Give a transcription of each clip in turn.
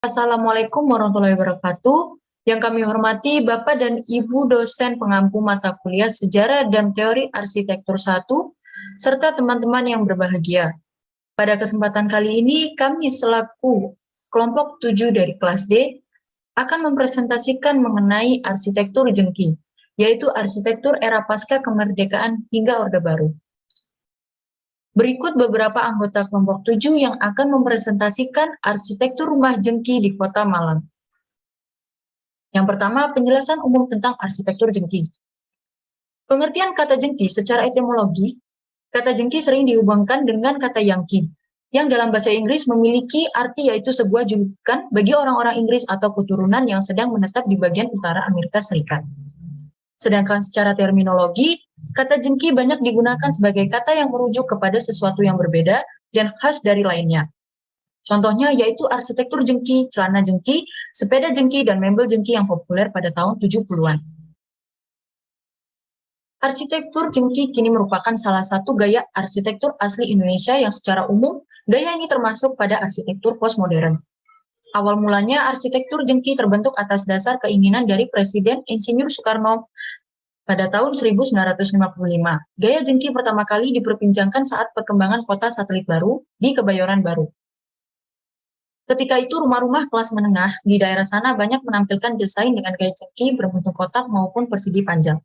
Assalamualaikum warahmatullahi wabarakatuh. Yang kami hormati Bapak dan Ibu dosen pengampu mata kuliah Sejarah dan Teori Arsitektur 1, serta teman-teman yang berbahagia. Pada kesempatan kali ini, kami selaku kelompok 7 dari kelas D akan mempresentasikan mengenai arsitektur jengki, yaitu arsitektur era pasca kemerdekaan hingga Orde Baru. Berikut beberapa anggota kelompok 7 yang akan mempresentasikan arsitektur rumah jengki di Kota Malang. Yang pertama, penjelasan umum tentang arsitektur jengki. Pengertian kata jengki secara etimologi, kata jengki sering dihubungkan dengan kata yangki, yang dalam bahasa Inggris memiliki arti yaitu sebuah julukan bagi orang-orang Inggris atau keturunan yang sedang menetap di bagian utara Amerika Serikat. Sedangkan secara terminologi, kata jengki banyak digunakan sebagai kata yang merujuk kepada sesuatu yang berbeda dan khas dari lainnya. Contohnya yaitu arsitektur jengki, celana jengki, sepeda jengki, dan mebel jengki yang populer pada tahun 70-an. Arsitektur jengki kini merupakan salah satu gaya arsitektur asli Indonesia yang secara umum, gaya ini termasuk pada arsitektur postmodern. Awal mulanya arsitektur jengki terbentuk atas dasar keinginan dari Presiden Insinyur Soekarno pada tahun 1955. Gaya jengki pertama kali diperbincangkan saat perkembangan kota satelit baru di Kebayoran Baru. Ketika itu rumah-rumah kelas menengah di daerah sana banyak menampilkan desain dengan gaya jengki berbentuk kotak maupun persegi panjang.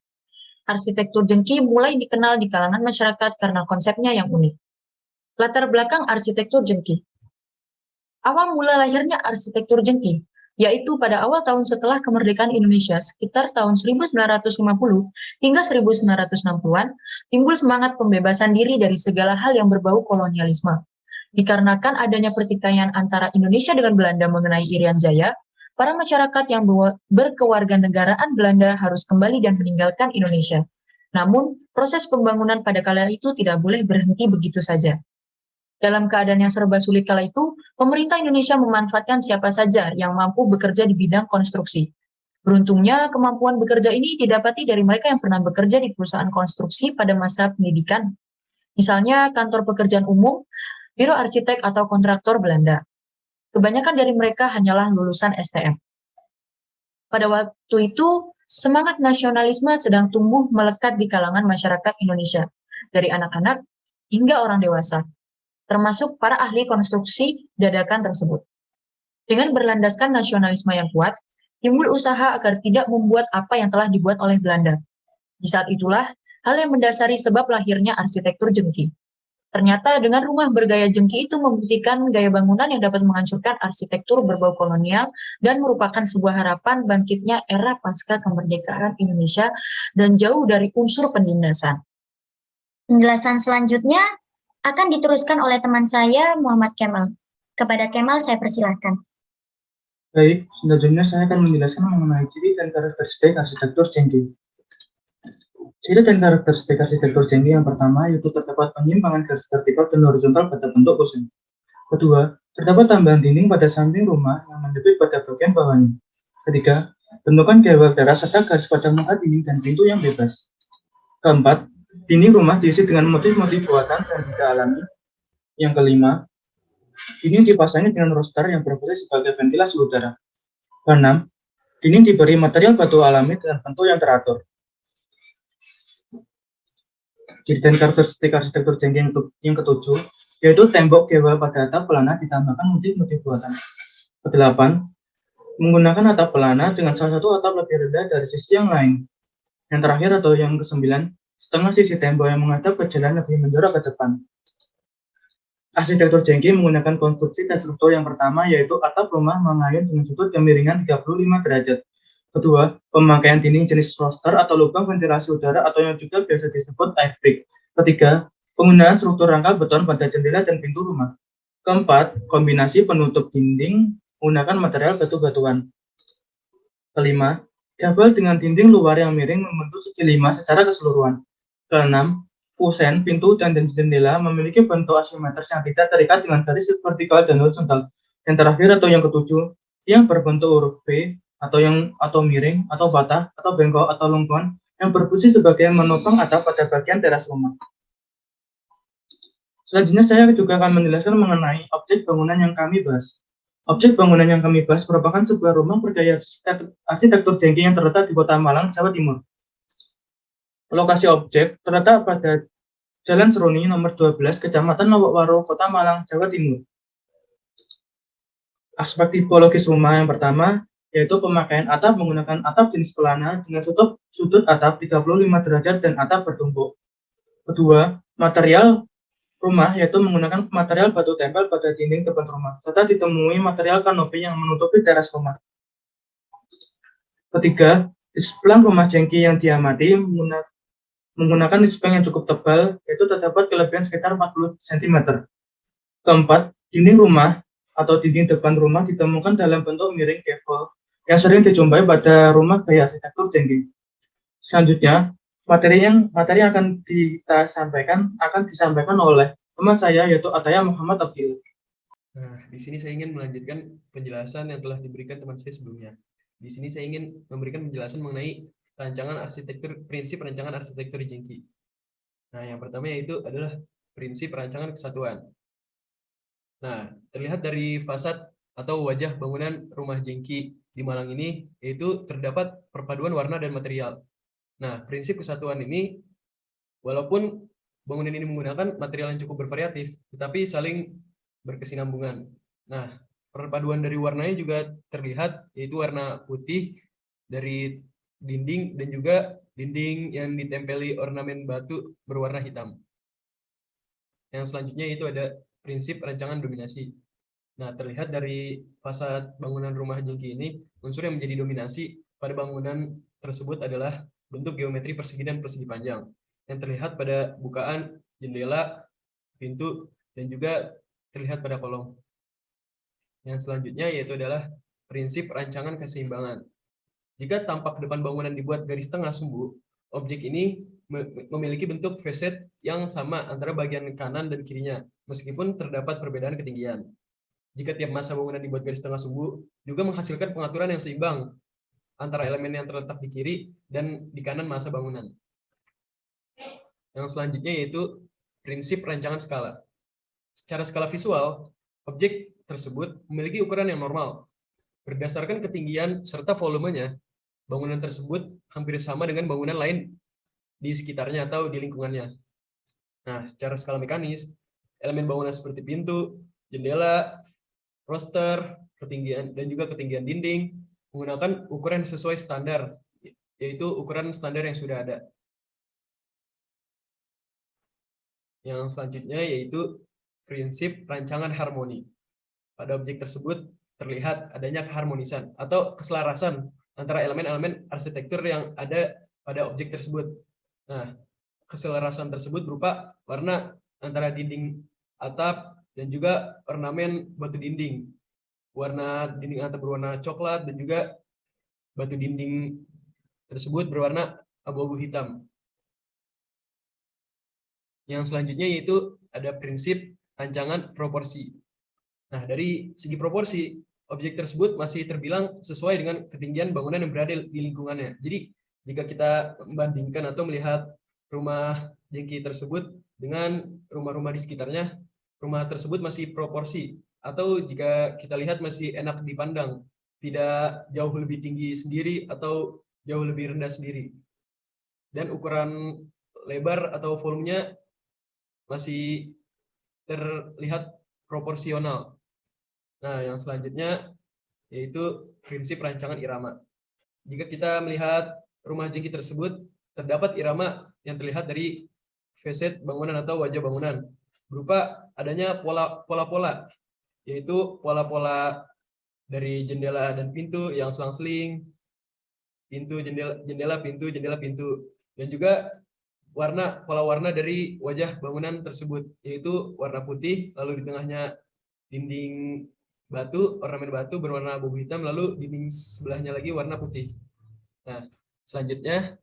Arsitektur jengki mulai dikenal di kalangan masyarakat karena konsepnya yang unik. Latar belakang arsitektur jengki. Awal mula lahirnya arsitektur jengki, yaitu pada awal tahun setelah kemerdekaan Indonesia sekitar tahun 1950 hingga 1960-an, timbul semangat pembebasan diri dari segala hal yang berbau kolonialisme. Dikarenakan adanya pertikaian antara Indonesia dengan Belanda mengenai Irian Jaya, para masyarakat yang berkewarganegaraan Belanda harus kembali dan meninggalkan Indonesia. Namun, proses pembangunan pada kala itu tidak boleh berhenti begitu saja. Dalam keadaan yang serba sulit kala itu, pemerintah Indonesia memanfaatkan siapa saja yang mampu bekerja di bidang konstruksi. Beruntungnya, kemampuan bekerja ini didapati dari mereka yang pernah bekerja di perusahaan konstruksi pada masa pendidikan. Misalnya, kantor pekerjaan umum, biro arsitek atau kontraktor Belanda. Kebanyakan dari mereka hanyalah lulusan STM. Pada waktu itu, semangat nasionalisme sedang tumbuh melekat di kalangan masyarakat Indonesia, dari anak-anak hingga orang dewasa, termasuk para ahli konstruksi dadakan tersebut. Dengan berlandaskan nasionalisme yang kuat, timbul usaha agar tidak membuat apa yang telah dibuat oleh Belanda. Di saat itulah, hal yang mendasari sebab lahirnya arsitektur jengki. Ternyata dengan rumah bergaya jengki itu membuktikan gaya bangunan yang dapat menghancurkan arsitektur berbau kolonial dan merupakan sebuah harapan bangkitnya era pasca kemerdekaan Indonesia dan jauh dari unsur penindasan. Penjelasan selanjutnya akan diteruskan oleh teman saya, Muhammad Kemal. Kepada Kemal saya persilahkan. Baik, selanjutnya saya akan menjelaskan mengenai ciri dan karakteristik arsitektur jengki. Ciri dan karakteristik arsitektur jengki yang pertama yaitu terdapat penyimpangan garis vertikal dan horizontal pada bentuk kusen. Kedua, terdapat tambahan dinding pada samping rumah yang menyempit pada bagian bawahnya. Ketiga, bentukan dewel teras serta garis pada muka dinding dan pintu yang bebas. Keempat, dinding rumah diisi dengan motif-motif buatan dan tidak alami. Yang kelima, dinding dipasangi dengan roster yang berfungsi sebagai ventilasi udara. Keenam, dinding diberi material batu alami dengan bentuk yang teratur. Ciri dan karakteristik arsitektur jengki yang ketujuh, yaitu tembok gewel pada atap pelana ditambahkan motif-motif buatan. Kedelapan, menggunakan atap pelana dengan salah satu atap lebih rendah dari sisi yang lain. Yang terakhir atau yang kesembilan, setengah sisi tembok yang menghadap ke jalan lebih menjorok ke depan. Arsitektur jengki menggunakan konstruksi dan struktur yang pertama, yaitu atap rumah mengayun dengan sudut kemiringan 35 derajat. Kedua, pemakaian dinding jenis roster atau lubang ventilasi udara atau yang juga biasa disebut air brick. Ketiga, penggunaan struktur rangka beton pada jendela dan pintu rumah. Keempat, kombinasi penutup dinding menggunakan material batu-batuan. Kelima, gabel dengan dinding luar yang miring membentuk segi lima secara keseluruhan. Keenam, kusen, pintu, dan jendela memiliki bentuk asimetris yang tidak terikat dengan garis vertikal dan horizontal. Yang terakhir atau yang ketujuh, yang berbentuk huruf V atau miring, atau patah, atau bengkok, atau lengkuan, yang berfungsi sebagai menopang atap pada bagian teras rumah. Selanjutnya saya juga akan menjelaskan mengenai objek bangunan yang kami bahas. Objek bangunan yang kami bahas merupakan sebuah rumah bergaya arsitektur jengking yang terletak di Kota Malang, Jawa Timur. Lokasi objek terletak pada Jalan Seruni nomor 12, Kecamatan Lowokwaro, Kota Malang, Jawa Timur. Aspek tipologis rumah yang pertama yaitu pemakaian atap menggunakan atap jenis pelana dengan sudut atap 35 derajat dan atap bertumpuk. Kedua, material rumah yaitu menggunakan material batu tempel pada dinding depan rumah, serta ditemui material kanopi yang menutupi teras rumah. Ketiga, displang rumah jengki yang diamati menggunakan displang yang cukup tebal, yaitu terdapat kelebihan sekitar 40 cm. Keempat, dinding rumah atau dinding depan rumah ditemukan dalam bentuk miring gavel yang sering dijumpai pada rumah gaya arsitektur jengki. Selanjutnya, materi yang akan disampaikan oleh teman saya yaitu Ataya Muhammad Abdillah. Nah, di sini saya ingin melanjutkan penjelasan yang telah diberikan teman saya sebelumnya. Di sini saya ingin memberikan penjelasan mengenai prinsip rancangan arsitektur jengki. Nah, yang pertama yaitu adalah prinsip rancangan kesatuan. Nah, terlihat dari fasad atau wajah bangunan rumah jengki di Malang ini yaitu terdapat perpaduan warna dan material. Nah, prinsip kesatuan ini, walaupun bangunan ini menggunakan material yang cukup bervariatif, tetapi saling berkesinambungan. Nah, perpaduan dari warnanya juga terlihat, yaitu warna putih dari dinding dan juga dinding yang ditempeli ornamen batu berwarna hitam. Yang selanjutnya itu ada prinsip rancangan dominasi. Nah, terlihat dari fasad bangunan rumah jengki ini, unsur yang menjadi dominasi pada bangunan tersebut adalah bentuk geometri persegi dan persegi panjang yang terlihat pada bukaan, jendela, pintu, dan juga terlihat pada kolong. Yang selanjutnya yaitu adalah prinsip rancangan keseimbangan. Jika tampak depan bangunan dibuat garis tengah sumbu, objek ini memiliki bentuk facet yang sama antara bagian kanan dan kirinya, meskipun terdapat perbedaan ketinggian. Jika tiap massa bangunan dibuat garis tengah sumbu, juga menghasilkan pengaturan yang seimbang antara elemen yang terletak di kiri dan di kanan massa bangunan. Yang selanjutnya yaitu prinsip rancangan skala. Secara skala visual, objek tersebut memiliki ukuran yang normal. Berdasarkan ketinggian serta volumenya, bangunan tersebut hampir sama dengan bangunan lain di sekitarnya atau di lingkungannya. Nah, secara skala mekanis, elemen bangunan seperti pintu, jendela, roster, ketinggian dan juga ketinggian dinding menggunakan ukuran sesuai standar, yaitu ukuran standar yang sudah ada. Yang selanjutnya yaitu prinsip rancangan harmoni. Pada objek tersebut terlihat adanya keharmonisan atau keselarasan antara elemen-elemen arsitektur yang ada pada objek tersebut. Nah, keselarasan tersebut berupa warna antara dinding atap dan juga ornamen batu dinding. Warna dinding atap berwarna coklat dan juga batu dinding tersebut berwarna abu-abu hitam. Yang selanjutnya yaitu ada prinsip rancangan proporsi. Nah, dari segi proporsi, objek tersebut masih terbilang sesuai dengan ketinggian bangunan yang berada di lingkungannya. Jadi, jika kita membandingkan atau melihat rumah jengki tersebut dengan rumah-rumah di sekitarnya, rumah tersebut masih proporsi. Atau jika kita lihat masih enak dipandang, tidak jauh lebih tinggi sendiri atau jauh lebih rendah sendiri. Dan ukuran lebar atau volumenya masih terlihat proporsional. Nah, yang selanjutnya yaitu prinsip rancangan irama. Jika kita melihat rumah jengki tersebut, terdapat irama yang terlihat dari facet bangunan atau wajah bangunan, berupa adanya pola-pola, yaitu pola-pola dari jendela dan pintu yang selang-seling, pintu, jendela, pintu, jendela, pintu, dan juga pola warna dari wajah bangunan tersebut, yaitu warna putih, lalu di tengahnya dinding batu, ornamen batu berwarna abu hitam, lalu dinding sebelahnya lagi warna putih. Nah, selanjutnya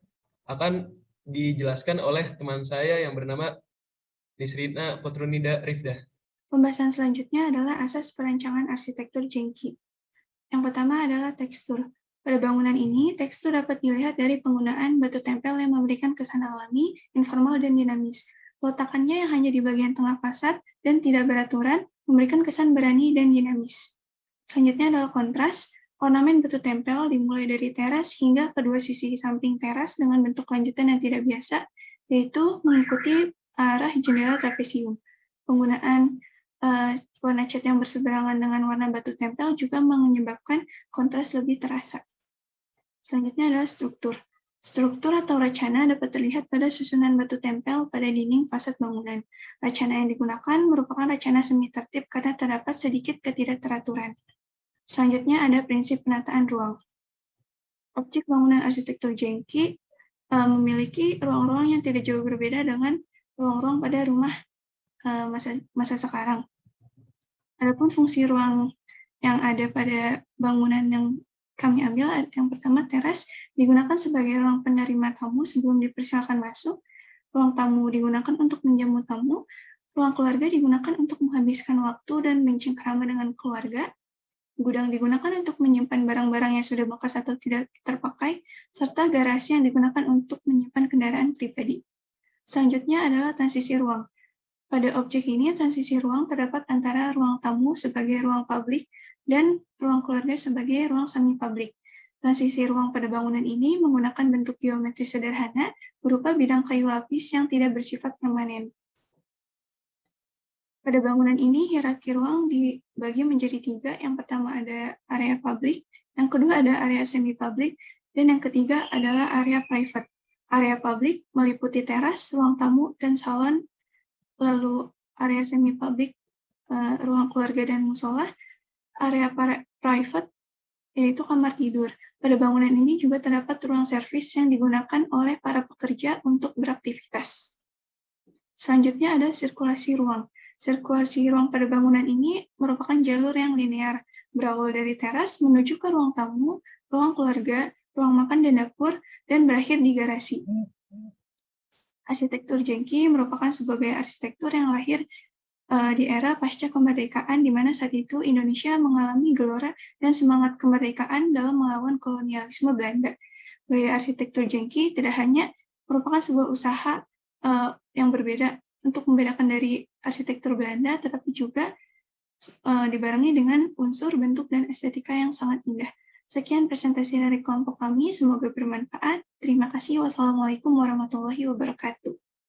akan dijelaskan oleh teman saya yang bernama Nisrina Potrunida Rifdah. Pembahasan selanjutnya adalah asas perancangan arsitektur jengki. Yang pertama adalah tekstur. Pada bangunan ini, tekstur dapat dilihat dari penggunaan batu tempel yang memberikan kesan alami, informal, dan dinamis. Peletakannya yang hanya di bagian tengah fasad dan tidak beraturan, memberikan kesan berani dan dinamis. Selanjutnya adalah kontras. Ornamen batu tempel dimulai dari teras hingga kedua sisi samping teras dengan bentuk lanjutan yang tidak biasa, yaitu mengikuti arah jendela trapesium. Penggunaan warna cat yang berseberangan dengan warna batu tempel juga menyebabkan kontras lebih terasa. Selanjutnya adalah struktur. Struktur atau racana dapat terlihat pada susunan batu tempel pada dinding fasad bangunan. Racana yang digunakan merupakan racana semi tertib karena terdapat sedikit ketidakteraturan. Selanjutnya ada prinsip penataan ruang. Objek bangunan arsitektur Genki memiliki ruang-ruang yang tidak jauh berbeda dengan ruang-ruang pada rumah masa sekarang. Adapun fungsi ruang yang ada pada bangunan yang kami ambil, yang pertama teras digunakan sebagai ruang penerima tamu sebelum dipersilakan masuk, ruang tamu digunakan untuk menjamu tamu, ruang keluarga digunakan untuk menghabiskan waktu dan bercengkrama dengan keluarga, gudang digunakan untuk menyimpan barang-barang yang sudah bekas atau tidak terpakai, serta garasi yang digunakan untuk menyimpan kendaraan pribadi. Selanjutnya adalah transisi ruang. Pada objek ini, transisi ruang terdapat antara ruang tamu sebagai ruang publik dan ruang keluarga sebagai ruang semi-publik. Transisi ruang pada bangunan ini menggunakan bentuk geometri sederhana berupa bidang kayu lapis yang tidak bersifat permanen. Pada bangunan ini, hierarki ruang dibagi menjadi 3. Yang pertama ada area publik, yang kedua ada area semi-publik, dan yang ketiga adalah area private. Area publik meliputi teras, ruang tamu, dan salon, lalu area semi-publik, ruang keluarga dan musola. Area private, yaitu kamar tidur. Pada bangunan ini juga terdapat ruang servis yang digunakan oleh para pekerja untuk beraktivitas. Selanjutnya ada sirkulasi ruang. Sirkulasi ruang pada bangunan ini merupakan jalur yang linear, berawal dari teras menuju ke ruang tamu, ruang keluarga, ruang makan dan dapur, dan berakhir di garasi. Arsitektur Genki merupakan sebagai arsitektur yang lahir di era pasca kemerdekaan, di mana saat itu Indonesia mengalami gelora dan semangat kemerdekaan dalam melawan kolonialisme Belanda. Gaya arsitektur Genki tidak hanya merupakan sebuah usaha yang berbeda untuk membedakan dari arsitektur Belanda, tetapi juga dibarengi dengan unsur bentuk dan estetika yang sangat indah. Sekian presentasi dari kelompok kami, semoga bermanfaat. Terima kasih. Wassalamualaikum warahmatullahi wabarakatuh.